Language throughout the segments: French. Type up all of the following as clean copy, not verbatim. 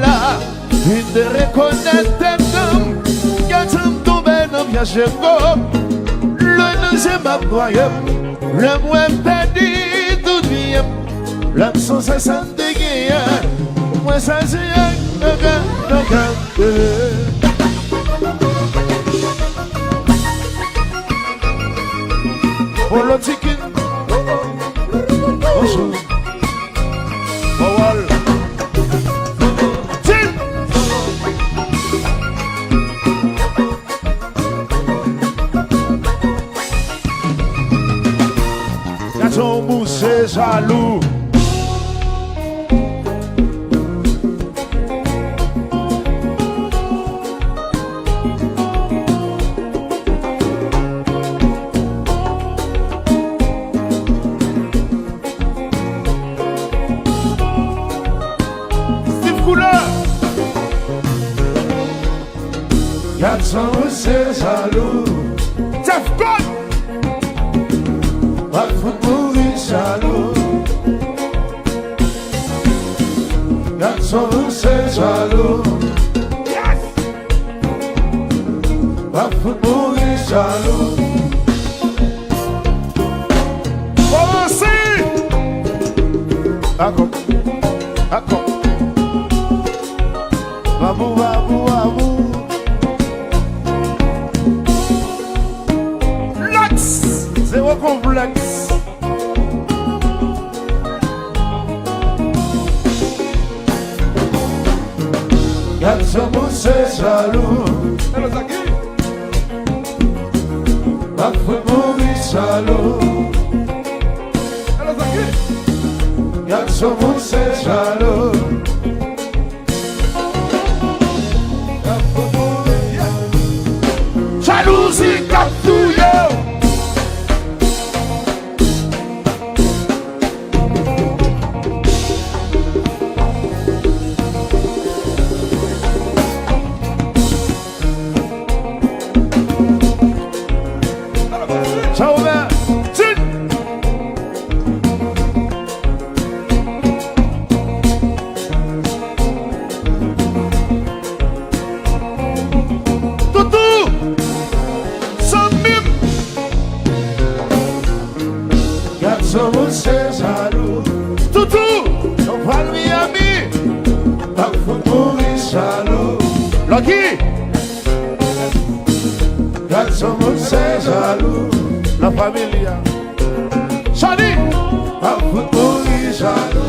là, une de reconnaître d'homme, y'a tout tombé dans bien chez vous. Le deuxième aboyeur, le moins perdu tout bien. L'homme sont 60 degrés, moi ça c'est un gars. Pour le ticket, bonjour. Powell. Tim. Garçon moussé jaloux. Garçon, c'est jaloux. Jeff God. Pas faut mourir jaloux. Garçon, c'est jaloux. Yes. Pas faut mourir jaloux. Commencez. D'accord. D'accord. Babou, babou, babou. Zéro complexe. Garçon, c'est jaloux. Pas faut mourir jaloux. Garçon, c'est jaloux. Jalousie captouille. C'est jaloux. Toutou, on va le Miami. Pas faut mourir jaloux. Lucky, Garçon, c'est jaloux. la famille. Chani, Pas faut mourir jaloux.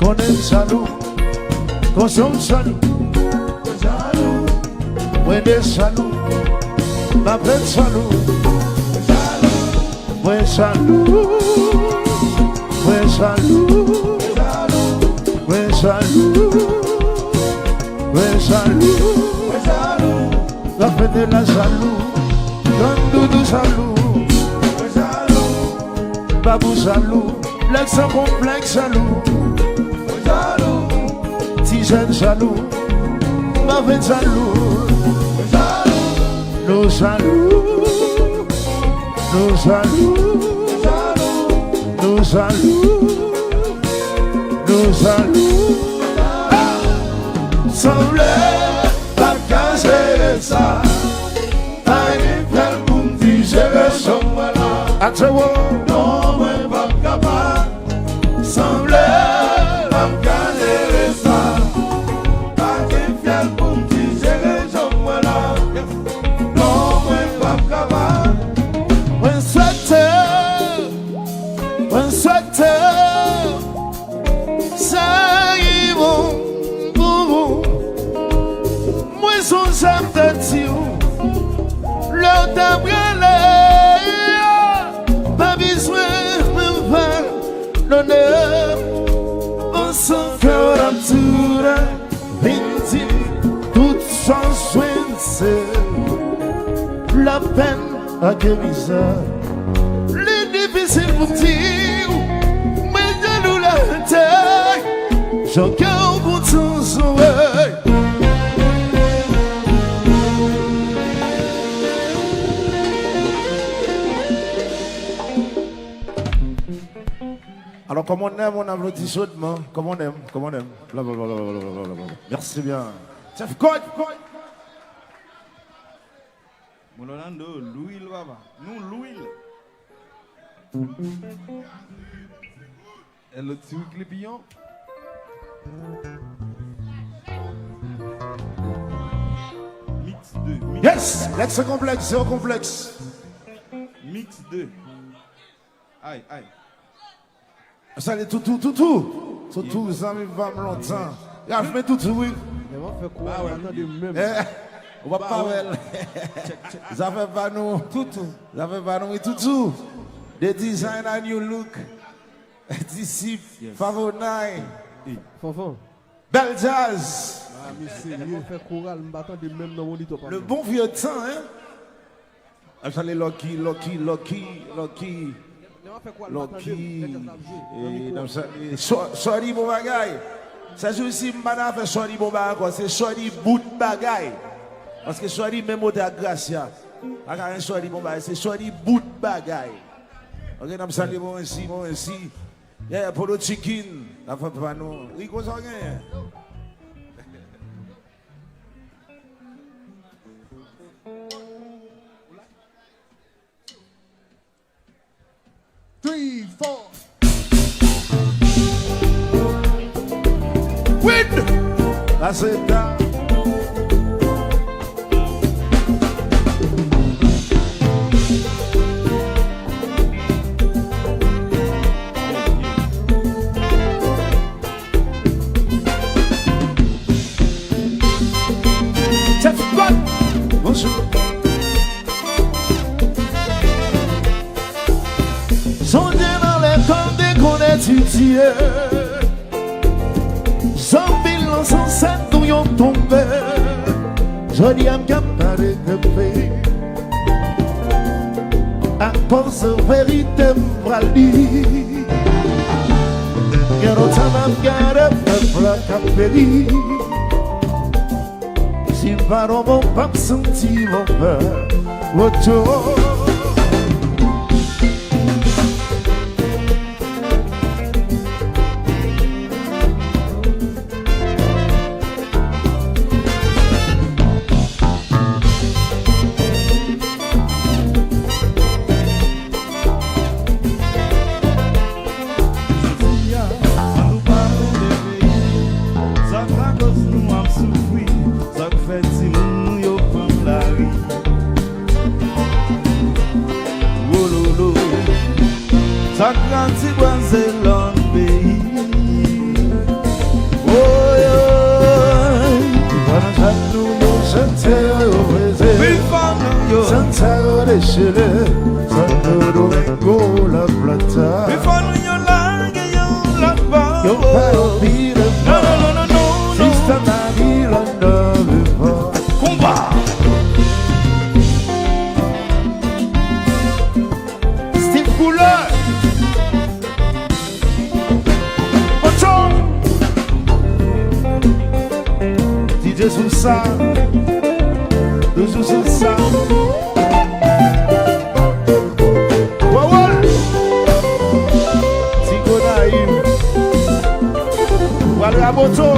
qu'on est jaloux, qu'on sont jaloux, moi des jaloux, ma belle jaloux, moi jaloux, moi jaloux, moi jaloux, moi jaloux, la fête de la jaloux, don doudou jaloux, babou jaloux, l'ex sans complexe jaloux. Si jeune jaloux, ma vie jaloux, nos jaloux, nos jaloux, nos jaloux, nos jaloux. Semble pas cacher ça, pas une belle pour me dire je suis là. À toi, non, moi pas capable, semble. Pas besoin de faire l'honneur. On s'en cœur à tout le tout sans soin, la peine à guérison. Les difficiles pour dire, mais de nous la taille, j'en garde pour ton soleil. Alors, comme on aime, on applaudit chaudement. Comme on aime, comme on aime. Merci bien. Chef Code. Mon Orlando, l'huile, baba. Nous, l'huile. Et le petit clipillon. Mix 2. Yes! L'ex complexe, zéro complexe. Mix 2. Aïe, aïe. Salut, tout, ça me va longtemps. Je mets tout, oui. On va pas voir. Ça fait pas nous, tout. Ça fait pas nous, tout. The design and new look. D'ici, Favo 9. Belle jazz. Le bon vieux temps, hein. Salut, Lucky. Sorry bon bagay. Ça joue ici m'bana fait sorry bon bagay, c'est sorry bout bagay. Parce que sorry même au ta gracia. Aka un sorry bon bagay, c'est sorry bout bagay. OK, nam salut bon ici. Yeah, pour le chicken, la fait pas nous. Rico ça gagne. Three, four. Win! That's it now. Bonjour. Sondé dans les temps qu'on étudie, zombie l'ensemble cette où y'ont tombé. Je dis à m'capable de paix. À force de vérité m'vrali. Y'a autant m'gare peuple à capéli. Si parons mon pape senti mon peur, retour. Santiago de Chile, Santo Domingo, La Plata. Before you like you love, Yo paro mira, no. Sista Navila, no, Kumba. Steve Couleur. Ocho. DJ Sousa. Toujours Sousa. Wawal. Tigo Naïm. Walra Boto.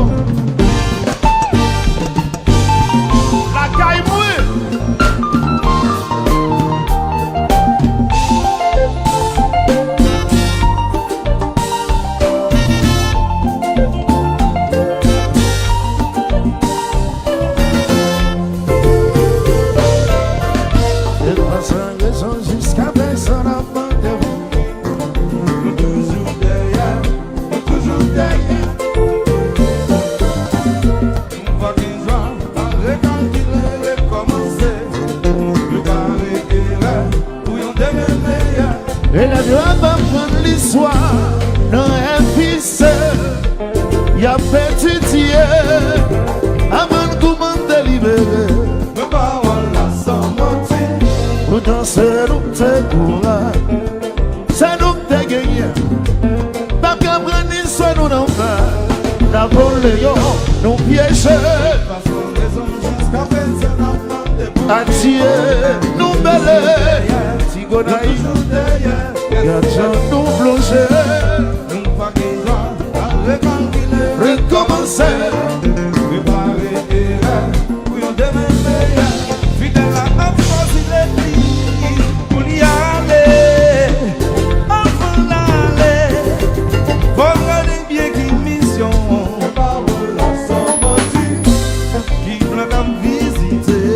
La Caïmoue. Jusqu'à personne à Toujours derrière, toujours derrière. On va qu'il joie, avec un qui l'a recommencé. Le carré est là, pour y en devenir meilleur. et la gloire va prendre l'histoire dans un fils. Y a petit Dieu avant de commander libérer. Me parole là sans mentir. Pour danser nous te courage, c'est nous te gagner. Pas qu'à prendre l'histoire nous n'en fait. Napoléon nous piège. Parce qu'on raison jusqu'à personne à Adieu nous belle. Tigo Naïm. toujours derrière. Y'a nous plonger. On va qu'il joie, avec un qui l'a Recommencer. préparé et là, pour y en devenir meilleur. Fidèle à force, il est dit, pour y aller, enfin l'aller. Faut regarder bien qui mission, Parole là sans mentir. qui plein comme visiter.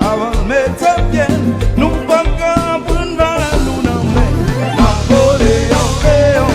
Avant de mettre bien, nous pas qu'à prendre la lune en main. Napoléon,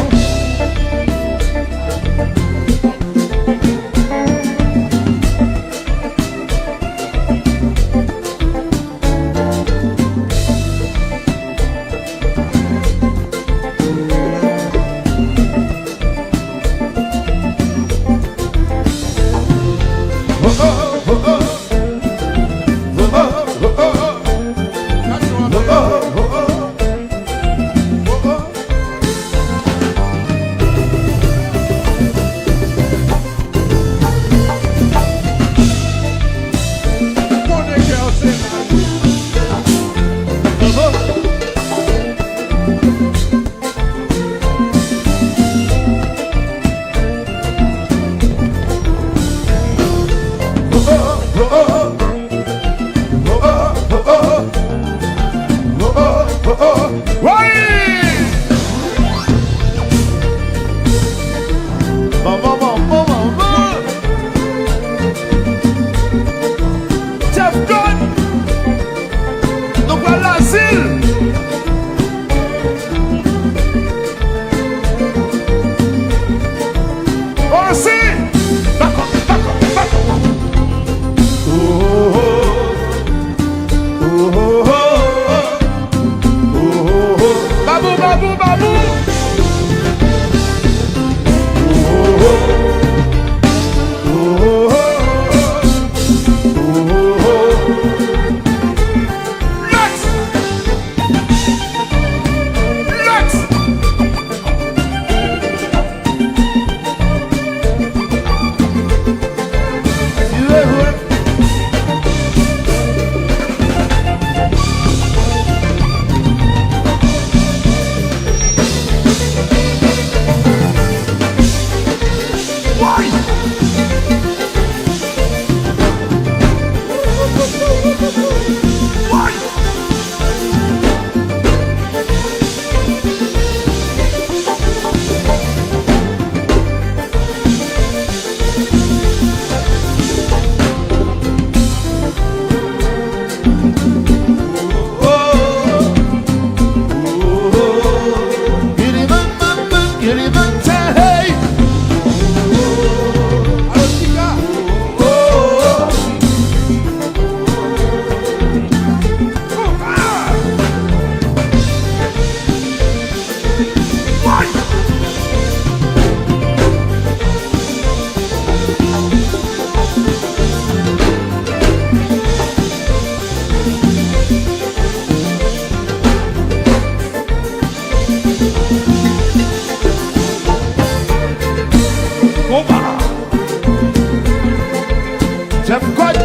Chef God,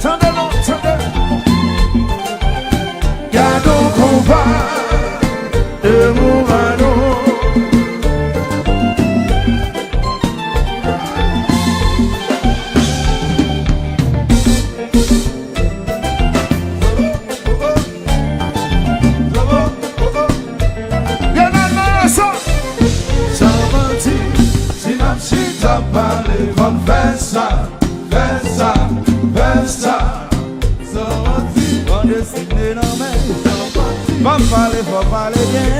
tendez-le, tendez. Gardons combat de Mourano. Faut parler bien.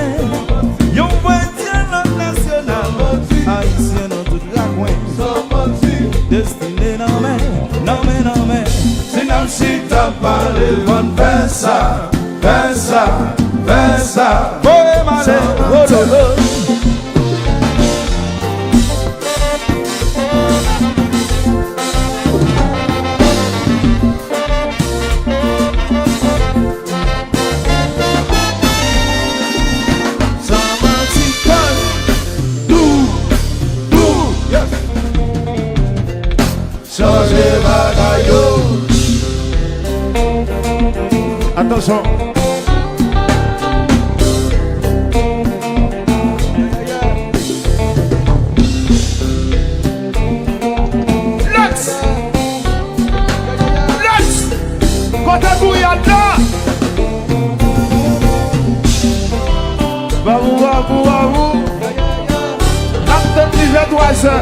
Yon voisin national, haïtien dans toute la coin. Destiné non mais. Sinon si t'as parlé, bonne versa. Poema de Rodolo. Attention. Let's. Côté Bouyada. Babou. Acte privé d'oiseau.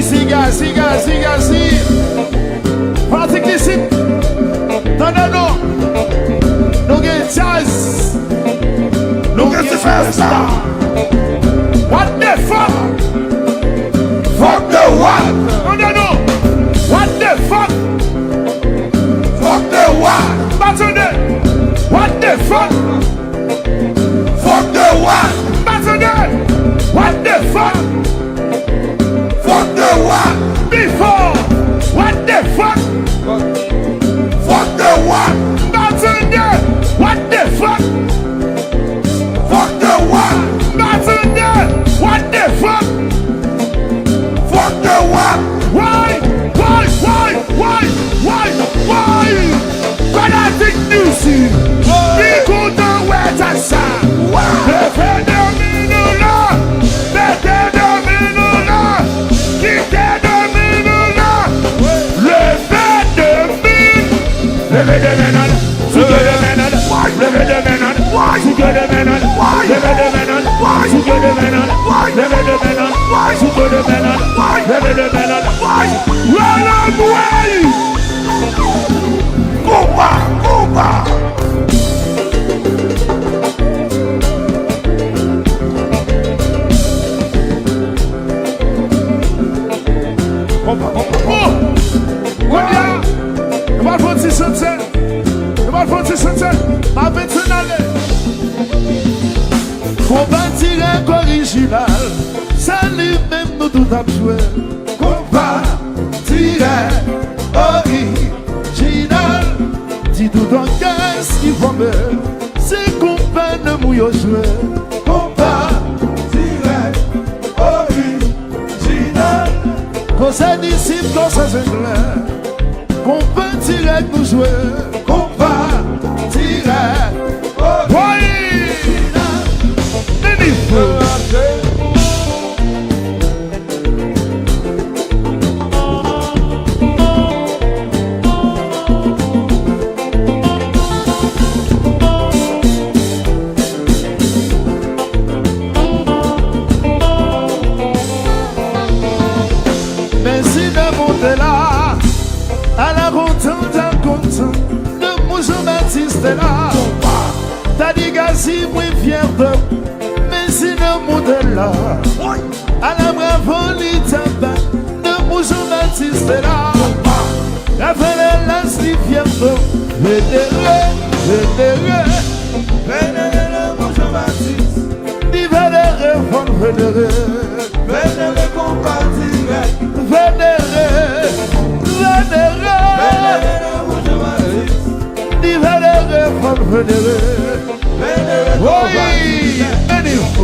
Ici, gars, ici, gars, ici, gars, ici. Pratique ici. Non, non, non. Nous avons jazz. Nous avons superstar. What the fuck? Fuck the what? No, no, no. What the fuck? Fuck the what? Battle. What the fuck? Fuck the what? Battle. What the fuck? Fuck the what? Before. What the fuck? Fuck the what? Battle. What the fuck? Fuck the what? Battle. What the fuck? Fuck the what? Why? Fanatic music. Écoute un ouais ta ça. Le phénomène là. Le phénomène là. Qui phénomène là. Le phénomène. Le phénomène. Le phénomène. Le phénomène. Le phénomène. Le phénomène. Le phénomène. Run away. Cuba, Cuba. Combattir original, ça lui-même nous tout a joué. Combattir original, dis tout en caisse qui va me, c'est compagne mouillot joué. Combattir original, quand ça disciple, quand ça se joue, combattir nous jouer. Combattir original. Merci de monter là, à la contente, de Moussa-Baptiste là. T'as dit Gazi, oui, fier de. Merci de monter là, à la bravo, l'Itaban, de Moussa-Baptiste là. La fête là, si fier de. Vénéré, Moussa-Baptiste. vénéré, vénéré. Vénéré combattiré. Vénéré, Moussa-Baptiste. vénéré. Vénéré Oui, anyhow.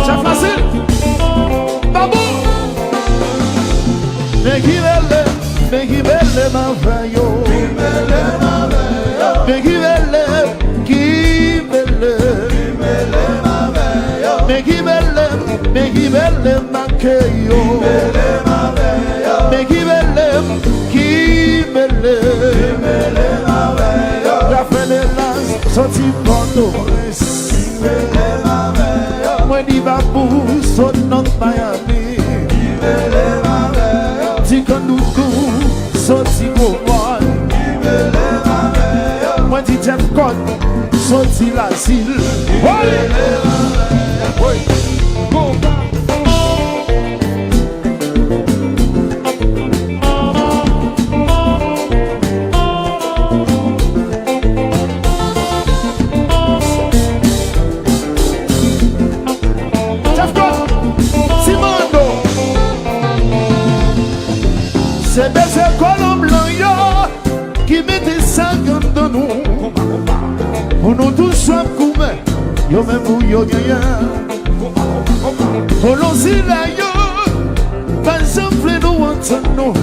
C'est facile. Babou. Mais qui belle ma veille. Mais qui belle ma keyo. Mais qui belle la fête là sorti Port-au-Prince. Moi dit babou son nom Miami. Ti Kandoukou sorti Gomon. Moi dit Jeff Cott sorti l'asile. C'est des écoles blancs qui mettent ça de nous. Pour nous tous sommes couverts, yo même pour yo gagnant. Pour nous y là yo, par exemple nous entendons.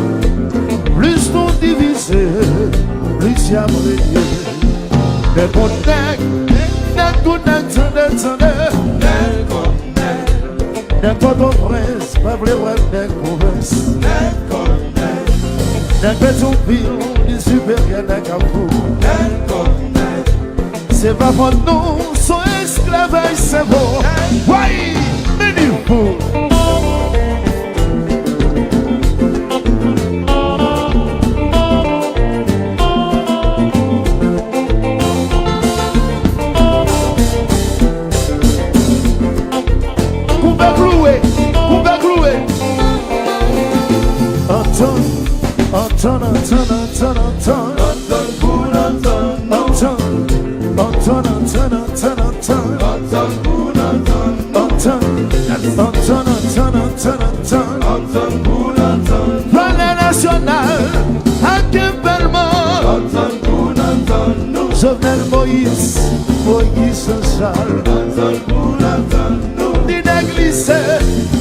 Plus nous divisés, plus y a brillé. Les connects, les connects, D'un Port-au-Prince, peuple web des provinces. D'un Pétionville, du supérieur d'un Carrefour. C'est pas pour nous, son esclavage, c'est bon. Oui, mais du fou. Palais national, à Québec, Jovenel Moïse, Moïse Charles, Dina glissé,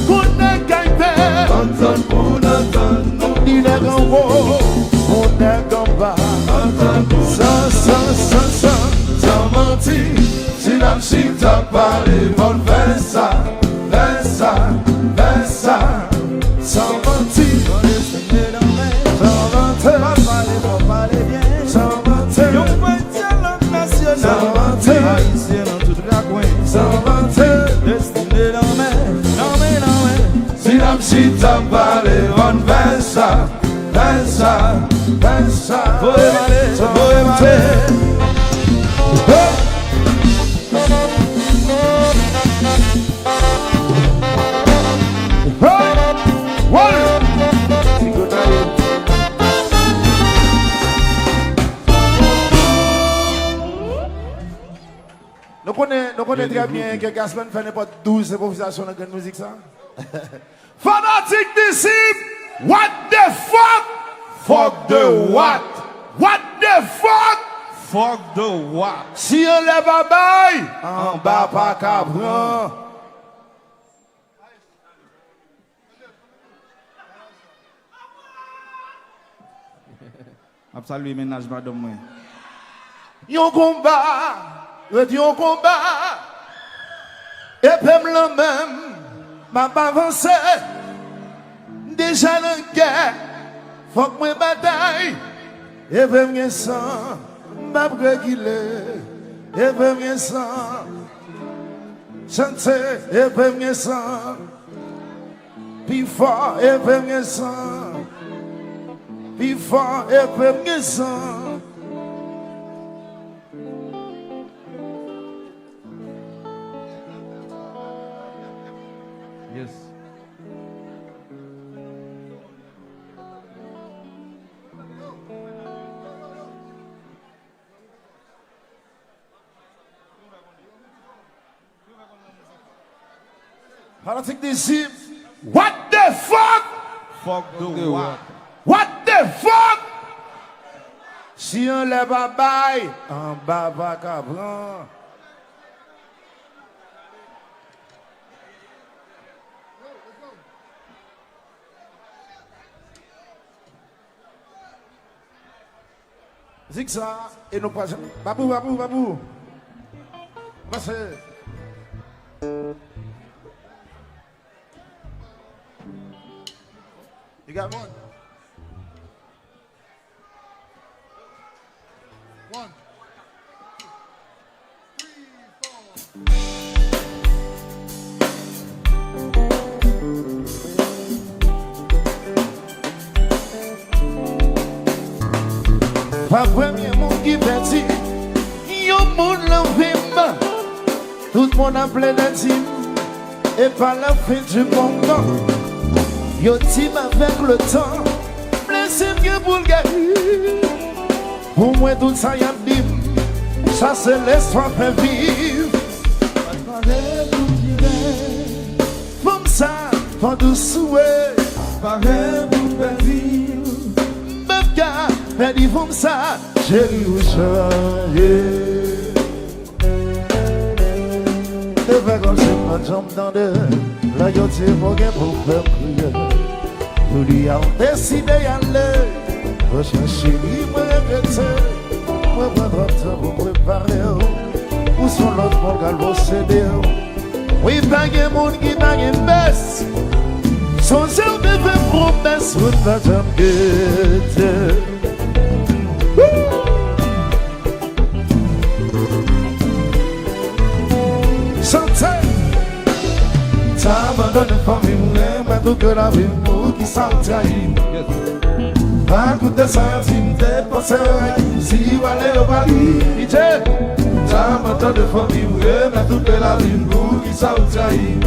Kouna Gaïté, Dina Gambo, Kouna Gamba, Sans mentir, si la chute a parlé, bon, fais ça, sans mentir, si t'as parlé, on fait ça, faut évaler. Nous connaissons très bien que Gaspard fait n'importe 12 improvisations dans la grande musique, ça. Fanatic disciple, what the fuck? Fuck the what? What the fuck? Fuck the what? Si on lève à bail, en bas pas cabron. Absolument ménage madame moi. Yon combat, yon combat. Et puis le même, m'a pas avancé. Déjà dans la guerre, faut que moi bataille. Et puis m'y sang, m'a brûlé. Et puis m'y sang, chanter. Et puis m'y sang, puis fort. Et puis m'y sang, puis fort. Et puis m'y sang. Yes. Fanatic disciple, what the fuck? Fuck the what? What the fuck? Si on lève à bail, en bas va cabron. Zigzag et nous passons. Babou. Passez. You got one? One. Pas premier monde qui bâtit, yon monde l'envime. Tout le monde a plein d'intime, et pas la fin du bon temps. Yo team avec le temps, blessé bien pour le gagner. Pour moi tout ça y a dit, ça c'est l'histoire fait vivre. Comme ça, pas de souhait, Pareil pour périr. même gars, mais dit comme ça, j'ai eu changé. Et fait comme c'est pas jambe dans deux, là yo t'es pour faire prier. Nous lui avons décidé d'aller, rechercher libre et regretter. Moi, prendre un temps pour préparer, où sont l'autre mon galop cédé. Oui, pas de monde qui pas de baisse. Son cerveau fait promesse, vous ne va jamais guetter. Santé. T'abandonnes famille, mais tout que la vie pour qui s'en trahit. Pas coûter centime, t'es passé si vous allez au Bali. T'abandonnes famille, mais tout que la vie pour qui s'en trahit.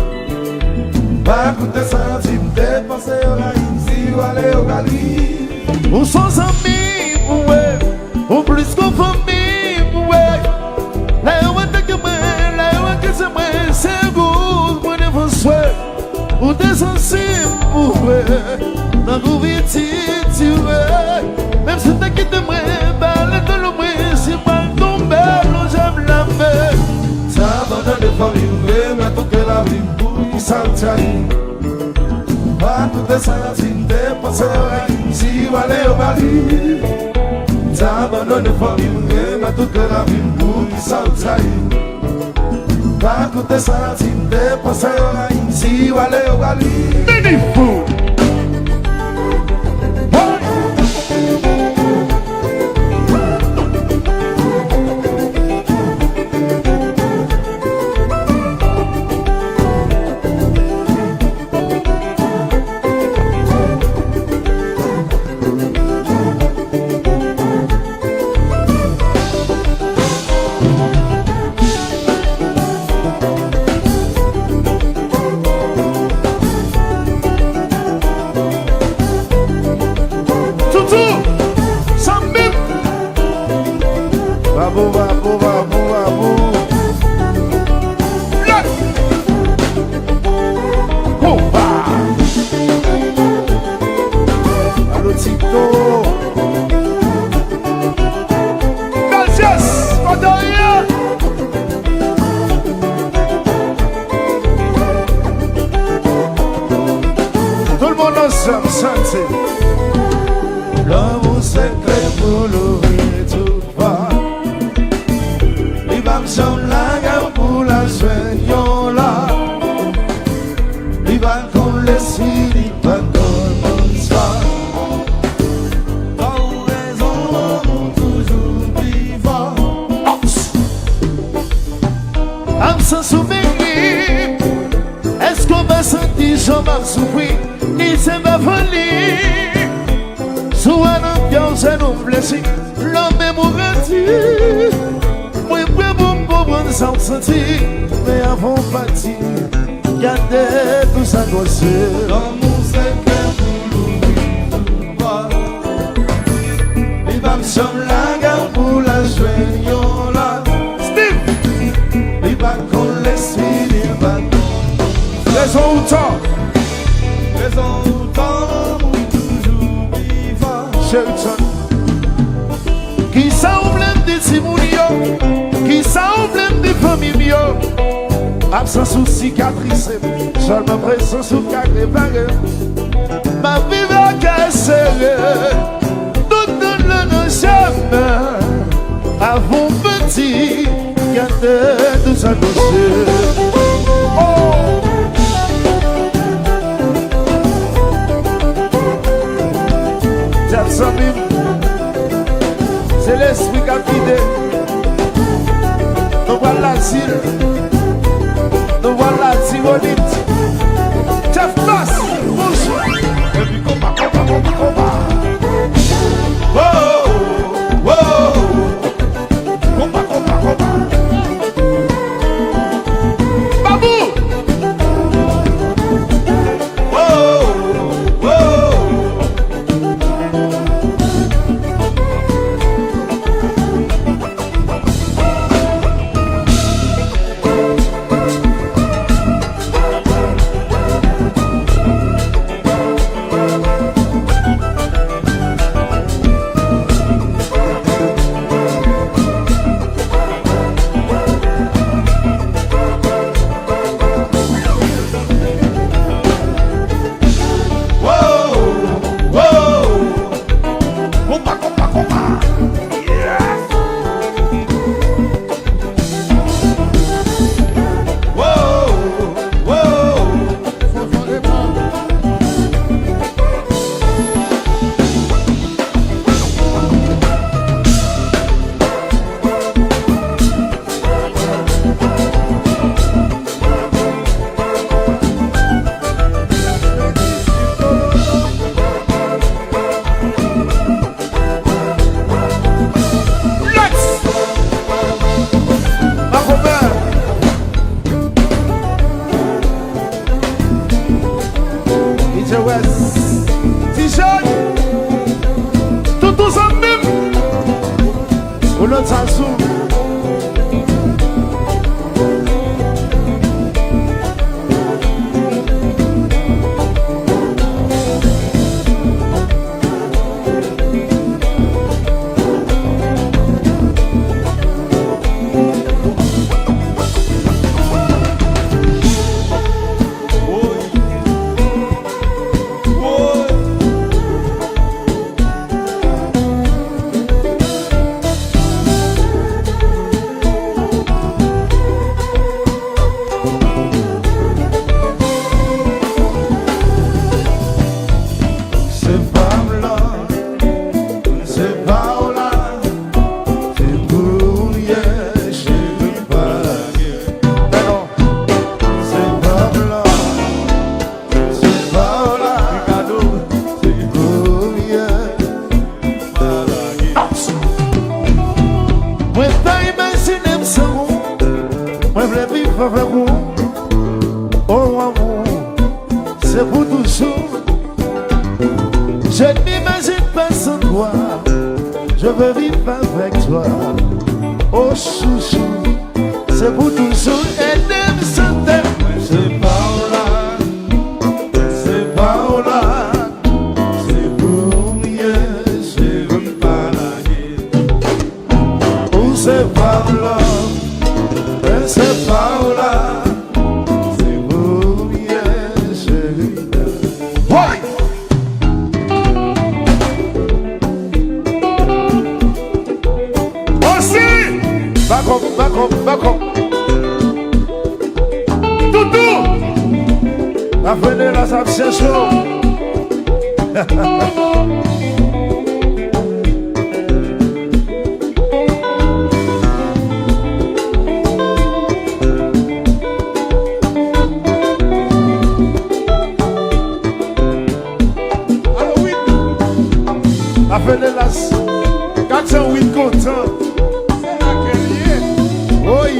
Pas coûter centime, t'es passé si vous allez au Bali. Ou sans amis, ou plus qu'aux familles, là où est-ce que moi, là où est-ce que moi, c'est vous, moi ne vous souhaite. Ou des sensibles, dans vos vies, tu veux. Même si t'as quitté moi, balle de l'eau, si mal tombé, j'aime la mer. T'abandonnes famille, mais tout que la vie pour qui s'en trahit. Pas coûter centime, t'es passé si vous allez au Bali. T'abandonnes famille, mais tout que la vie pour qui s'en trahit. Pas coûter centime, t'es passé si vous allez au Bali. Many food. L'amour secret pour l'ouvrir tout va. Les femmes sont là pour la soigner là. Les femmes qu'on laisse, les femmes qu'on ça. Dans les hommes toujours vivants. Âme sans souvenir. Est-ce qu'on va sentir son âme souffrir? Ni c'est ma folie. Sous un ambiance et nous blessés, l'homme est mourant. Moi, prêt pour me comprendre sans sentir. Mais avant de partir, gardez tout ça gossé. L'amour secret pour l'ouvrir tout va. Les femmes sont là pour la soigner là. Steve, les femmes qu'on laisse, les femmes les autres. les autres toujours vivants. Shelton. Qui s'emblème des Simounio, qui s'emblème des familles, absence ou cicatrice, seulement présence ou qu'à réparer. Ma vie va casser, tout le jamais, avant petit, gardez tout ça dossier. C'est l'esprit qui a guidé. Nous voilà l'asile. Nous voilà Tirolite. Jeff Bass, bonjour. Et puis combat. Wow, wow, combat. Babou. Wow, wow. West. T-shirt, tout ensemble même. On a ça. C'est pour toujours. Je n'imagine pas sans toi. Je veux vivre avec toi. Oh chouchou, c'est pour toujours. Et même sans t'aimer. C'est Paola, c'est Paola. C'est pour mieux, chérie Paola. Oh c'est Paola, c'est Paola. Back up. Toutou, appelez la association. Alors oui, appelez la 408 content. Oui.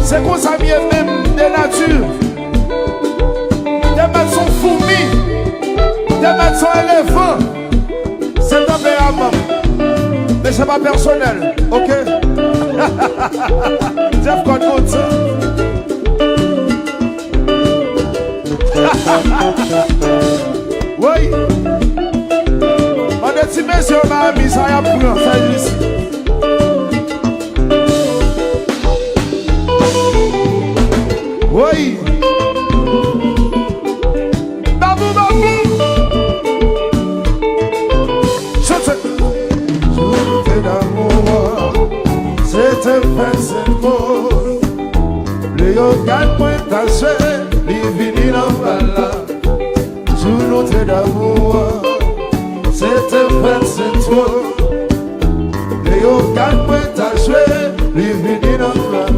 C'est qu'on s'habille même de nature. Des maths sont fourmis, des maths sont éléphants. C'est tempérament, mais c'est pas personnel, ok? Jeff Code ça. Oui. On est si messieurs, ma amie, ça y a pour nous, ça y est. Oui. Babou, babou. Chante. Journée d'amour, c'est un festival. Le yoga point taché, les vinyles en bala. Journée d'amour, c'est un festival. Le yoga point taché, les vinyles en bala.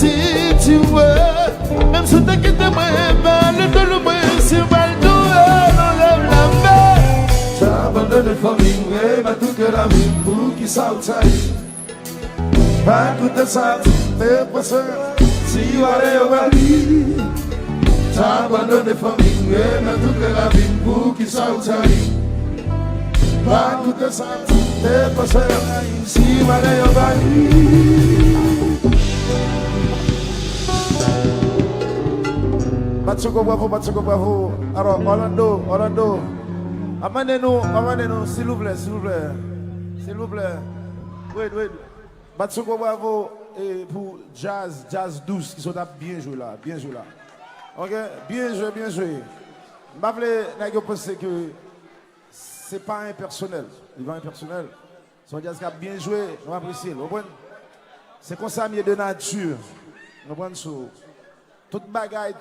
si tu veux, même si t'as quitté moi, le de le moi, si mal on lève la main. T'as abandonné la famille, mais tout que la vie pour qui s'outside. Pas tout ça, t'es pas seul, si vous allez au Bali. T'as abandonné la famille, mais tout que la vie pour qui s'outside. Pas tout ça, t'es pas seul, si vous allez au Bali. Batsuko bravo. Alors, Orlando. Amenez-nous, s'il vous plaît. Wait. Batsuko bravo et pour jazz douce qui sont bien joué là. Ok, bien joué. Je vais penser que c'est pas impersonnel. Il va impersonnel. Son jazz qui a bien joué, on apprécie. C'est comme ça, mieux de nature. Vous comprenez ça? Toute bagaille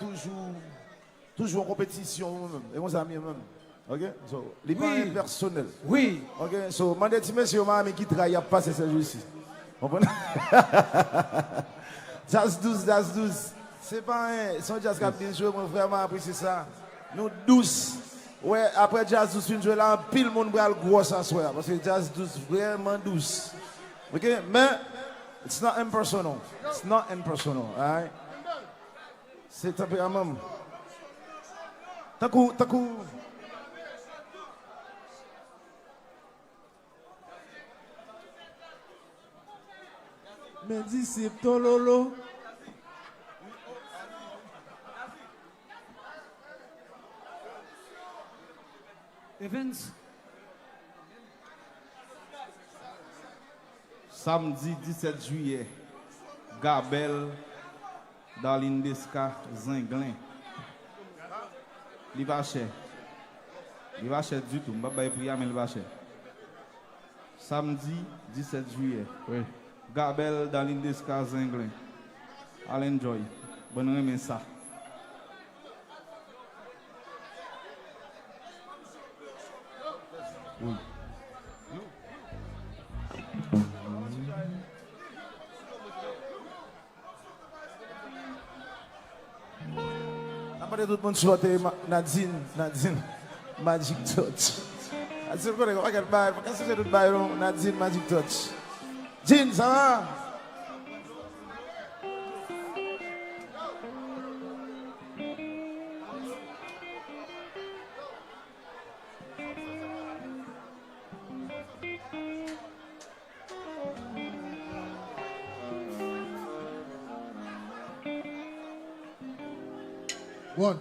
toujours en compétition et mon ami même. OK? So, les pas impersonnel. Oui. OK? So, mandez monsieur Mami qui travaille à passer ce jour-ci. Vous comprenez? Jazz 12. C'est pas un son jazz qui a bien joué, moi vraiment apprécié ça. Nous douce. Ouais, après jazz 12 fin jouer là, pile monde bral gros ça soir parce que jazz 12 vraiment douce. OK? Mais it's not impersonal. All right? C'est tempérament. T'as coup. Mais dis c'est Tololo. Evans. Samedi 17 juillet, Gabel, Dalindeska, Zinglin. Il va cher. Il va cher du tout. Je ne vais pas prier, mais il va cher. Samedi 17 juillet. Oui. Gabel, Dalindeska, Zinglin. Allez, enjoy. Bonne remise ça. Oui. Après tout le monde souhaite Nadine, Magic Touch. Nadine, Magic Touch. Jean, ça va? One.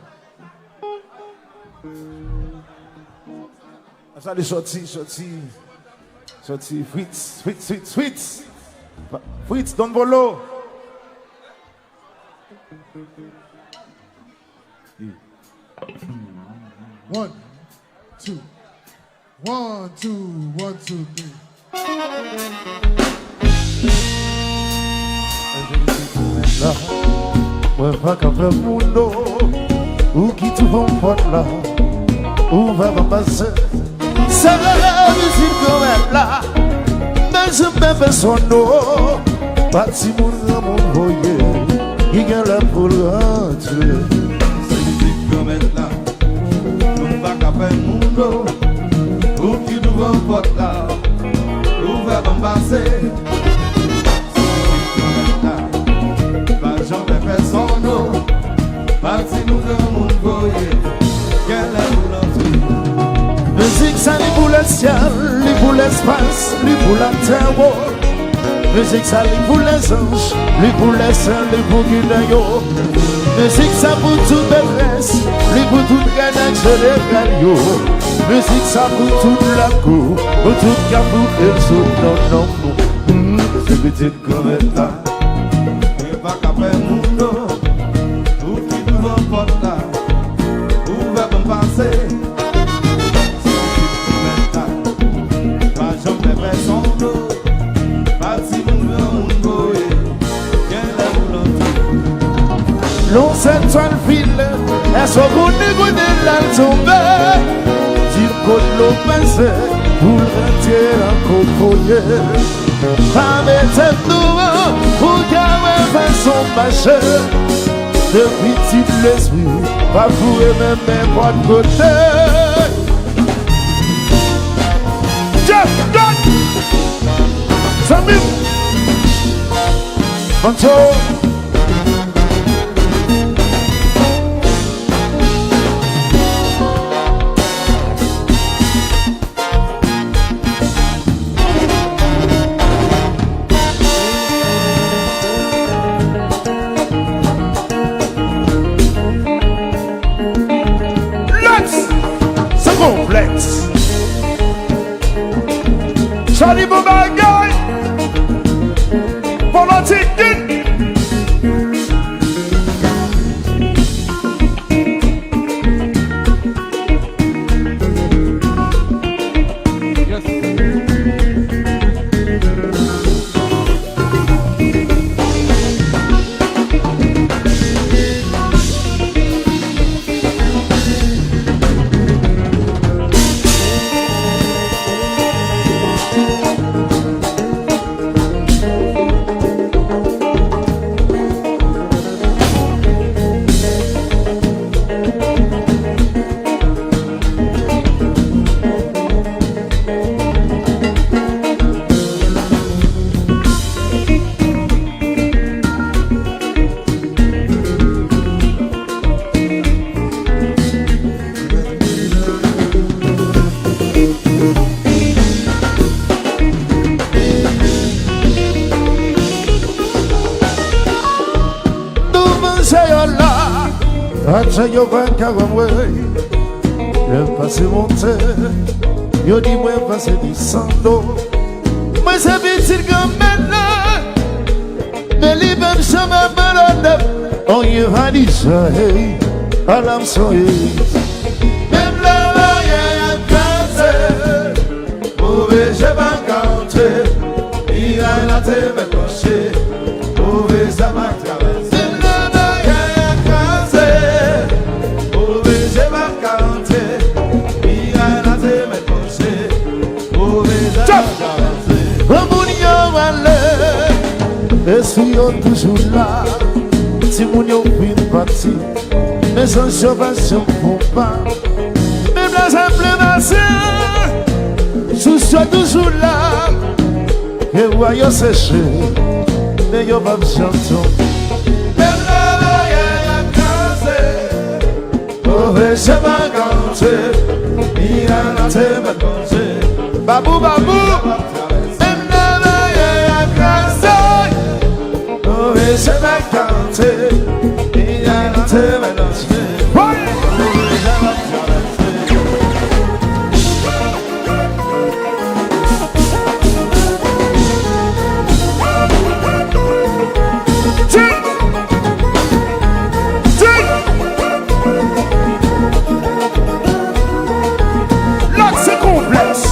Ça les sorti. Fritz, Don Bolo. One, two. 1, 2, 1, 2, 3. Ouais, pas qu'à faire mundo, ou qui tout bon porte là, ou va passer. Ça la musique comme elle là, mais je me fais son dos. Pas si mon voyer, il y a la poule rentrer. C'est musique comme elle là, nous pas qu'à faire mundo, ou qui tout bon porte là, ou va passer. Son nom, parti nous dans mon voyer, qu'elle est pour l'entrée. Musique ça li pour le ciel, li pour l'espace, li pour la terre. Musique ça li pour les anges, li pour les saints, li pour Guinéo. Musique ça pour toute maîtresse, li pour toute Ganax général yo. Musique ça pour toute la cour, pour toute Kabou et tout non. C'est petite comme elle là. Pas qu'à faire mundo, ou qui nous emporte là, ou va me passer. Pas jamais fait son dos, pas si nous nous voyons, qu'elle est pour l'entrée. L'on s'étoile file, elle se goûte la tomber. Dire qu'on l'eau pensait, pour le retirer en cocoyer. Pas mettre nous pour qu'elle fasse son machin. Depuis petit l'esprit, pas pour même pas de côté. Jeff, God! Samim! Mancho! Complexe. Charlie Bobagay, politique. Acha yo banca moi, je passe mon temps, yo dis moi passe du sando, moi c'est petit comme maintenant, mais les mêmes ça m'a malade, on y va dire ça, hey, à l'âme soyez, même la vaille à casser, mauvais j'ai pas compté, il a la tête me cocher, mauvais ça m'a traversé. Et si on toujours là, si mon yon vient partir, mais sans salvation font pas. Même la simple nation, sous soit toujours là, et voyons sécher, mais yon pas chanson. Même la vaille à casser, mauvais j'ai pas compté, il a la tête me cocher. Babou, babou. C'est ma cante, il y a la terre à danser. L'accès complexe.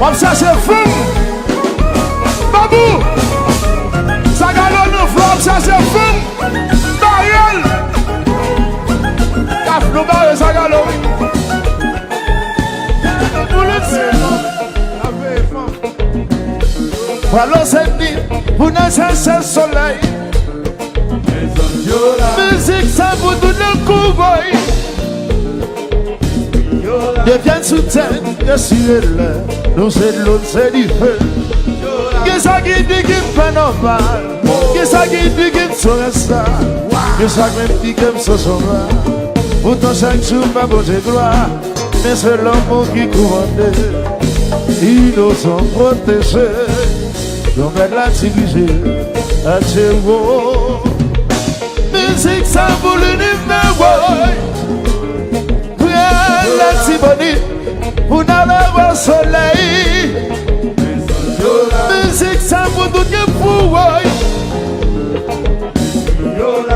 On ça c'est fou. Babou. Sagalo nous flop, ça c'est fou. Dariel. Caf nous barre Sagalo. Nous le disons. Voilà c'est dit. Pour nous c'est le soleil. Musique ça vous donne le couvert. Deviens sous terre, je suis là. Nous c'est de l'autre, c'est du feu. Qu'est-ce qui dit qu'il fait normal? Qu'est-ce qui dit qu'il serait ça? Qu'est-ce qui dit qu'il se sauvera? Pourtant chaque jour ma beauté gloire, mais c'est l'amour qui commande. innocent protégé, comme elle l'a dirigé à Tchéwo. Musique ça voulu numéro, la Tiboni, pour n'aller au soleil. Musique ça vous tout que pour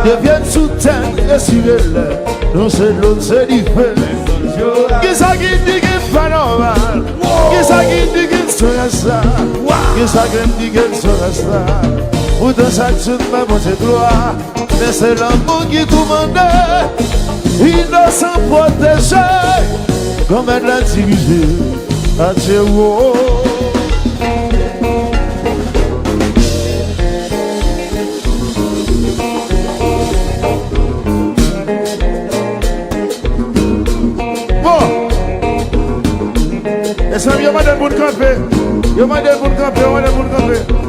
deviennent sous terre et sur elle, nous c'est l'autre c'est différent. Qui ça qui dit qu'il est pas normal? Qui ça qui dit qu'il sera ça? Qui ça qui dit qu'il sera ça? Pourtant ça tu m'as montré gloire, mais c'est l'amour qui tout mandait. Innocent protégé, comme elle l'a dirigé à Tchéwo. Est-ce que vous m'avez demandé pour camper? Vous m'avez demandé pour camper, vous m'avez demandé pour camper.